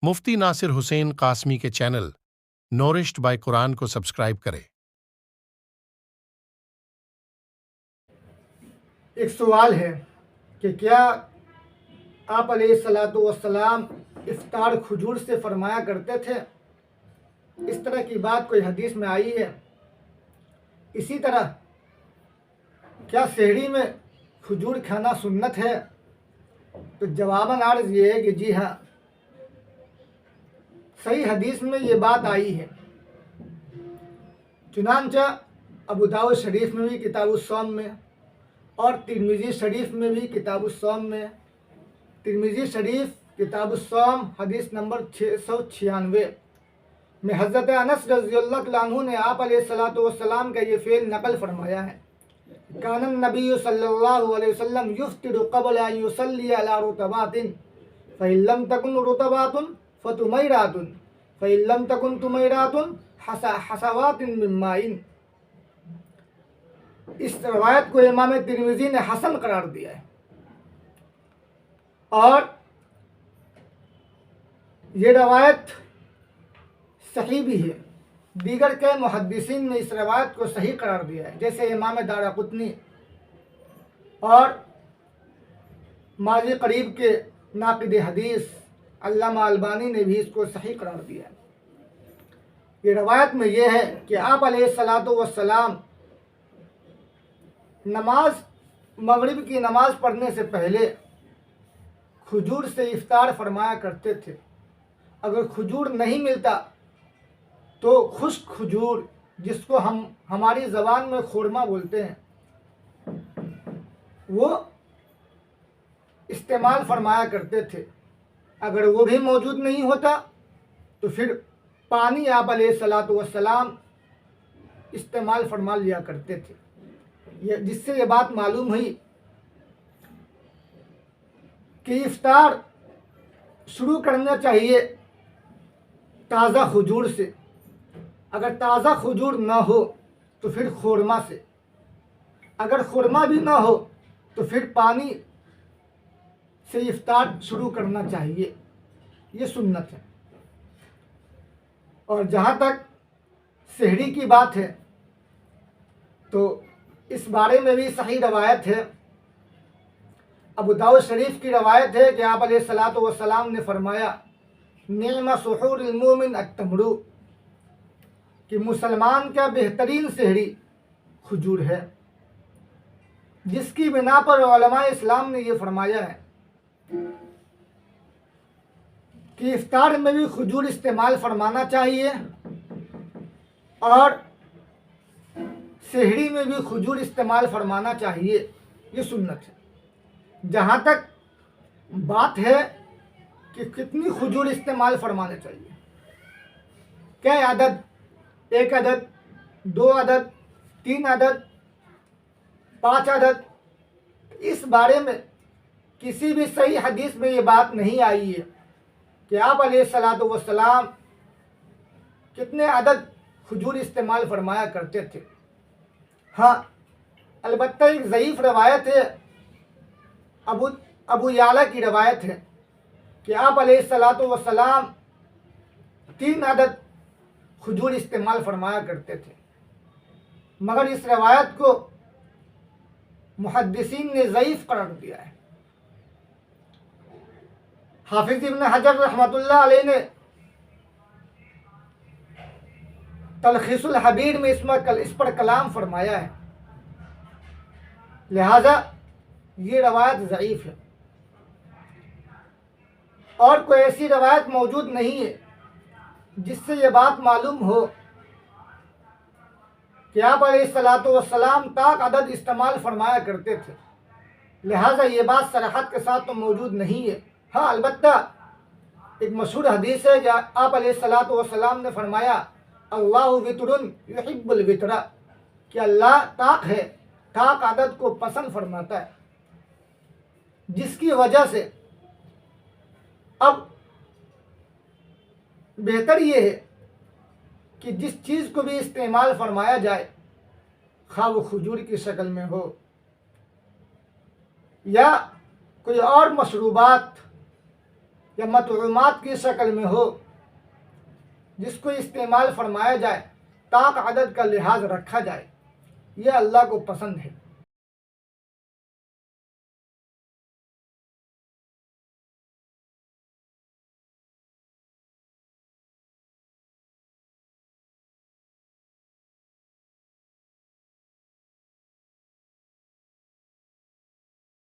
مفتی ناصر حسین قاسمی کے channel نورشڈ by قرآن کو subscribe کریں۔ ایک سوال ہے کہ کیا آپ علیہ الصلاۃ والسلام افطار کھجور سے فرمایا کرتے تھے؟ اس طرح کی بات کوئی حدیث میں آئی ہے؟ اسی طرح کیا سحری میں کھجور کھانا سنت ہے؟ تو جواباً عرض یہ ہے کہ جی ہاں، صحیح حدیث میں یہ بات آئی ہے۔ چنانچہ ابو داؤد شریف میں بھی کتاب الصوم میں، اور ترمذی شریف میں بھی کتاب الصوم میں، ترمذی شریف کتاب الصوم حدیث نمبر 696 میں حضرت انس رضی اللہ تعالیٰ عنہ نے آپ علیہ الصلاۃ والسلام کا یہ فعل نقل فرمایا ہے۔ کان النبی صلی اللہ علیہ وسلم یفطر قبل ان یصلی علی رطبات فإن لم تکن رطبات فتمیرات فإن لم تکن تمیرات حسوات من ماء۔ اس روایت کو امام ترمذی نے حسن قرار دیا ہے، اور یہ روایت صحیح بھی ہے۔ دیگر کے محدثین نے اس روایت کو صحیح قرار دیا ہے، جیسے امام دارقطنی اور ماضی قریب کے ناقد حدیث علامہ البانی نے بھی اس کو صحیح قرار دیا ہے۔ یہ روایت میں یہ ہے کہ آپ علیہ الصلاۃ والسلام مغرب کی نماز پڑھنے سے پہلے کھجور سے افطار فرمایا کرتے تھے۔ اگر کھجور نہیں ملتا تو خشک کھجور، جس کو ہم ہماری زبان میں خورما بولتے ہیں، وہ استعمال فرمایا کرتے تھے۔ اگر وہ بھی موجود نہیں ہوتا تو پھر پانی آپ علیہ الصلاۃ والسلام استعمال فرما لیا کرتے تھے، جس سے یہ بات معلوم ہوئی کہ افطار شروع کرنا چاہیے تازہ کھجور سے۔ اگر تازہ کھجور نہ ہو تو پھر خورما سے، اگر خورما بھی نہ ہو تو پھر پانی سے افطار شروع کرنا چاہیے، یہ سنت ہے۔ اور جہاں تک سحری کی بات ہے تو اس بارے میں بھی صحیح روایت ہے۔ ابو داؤد شریف کی روایت ہے کہ آپ علیہ الصلاۃ والسلام نے فرمایا، نعم سحور المومن التمر، کہ مسلمان کا بہترین سحری کھجور ہے، جس کی بنا پر علماء اسلام نے یہ فرمایا ہے کہ افطار میں بھی کھجور استعمال فرمانا چاہیے، اور سحری میں بھی کھجور استعمال فرمانا چاہیے، یہ سنت ہے۔ جہاں تک بات ہے کہ کتنی کھجور استعمال فرمانا چاہیے، کیا عدد، 1 عدد، 2 عدد، 3 عدد، 5 عدد، اس بارے میں کسی بھی صحیح حدیث میں یہ بات نہیں آئی ہے کہ آپ علیہ الصلاۃ والسلام کتنے عدد کھجور استعمال فرمایا کرتے تھے۔ ہاں، البتہ ایک ضعیف روایت ہے، ابو یعلا کی روایت ہے کہ آپ علیہ الصلاۃ والسلام 3 عدد کھجور استعمال فرمایا کرتے تھے، مگر اس روایت کو محدثین نے ضعیف قرار دیا ہے۔ حافظ ابن حجر رحمۃ اللہ علیہ نے تلخیص الحبیر میں اس پر کلام فرمایا ہے، لہذا یہ روایت ضعیف ہے، اور کوئی ایسی روایت موجود نہیں ہے جس سے یہ بات معلوم ہو کہ آپ علیہ الصلاۃ والسلام طاق عدد استعمال فرمایا کرتے تھے، لہذا یہ بات صراحت کے ساتھ تو موجود نہیں ہے۔ ہاں، البتہ ایک مشہور حدیث ہے کہ آپ علیہ الصلاۃ والسلام نے فرمایا، اللہ وطر یحب الوطر، کہ اللہ طاق ہے، طاق عدد کو پسند فرماتا ہے، جس کی وجہ سے اب بہتر یہ ہے کہ جس چیز کو بھی استعمال فرمایا جائے، خواہ وہ کھجور کی شکل میں ہو یا کوئی اور مشروبات یا مطعومات کی شکل میں ہو، جس کو استعمال فرمایا جائے، طاق عدد کا لحاظ رکھا جائے، یہ اللہ کو پسند ہے۔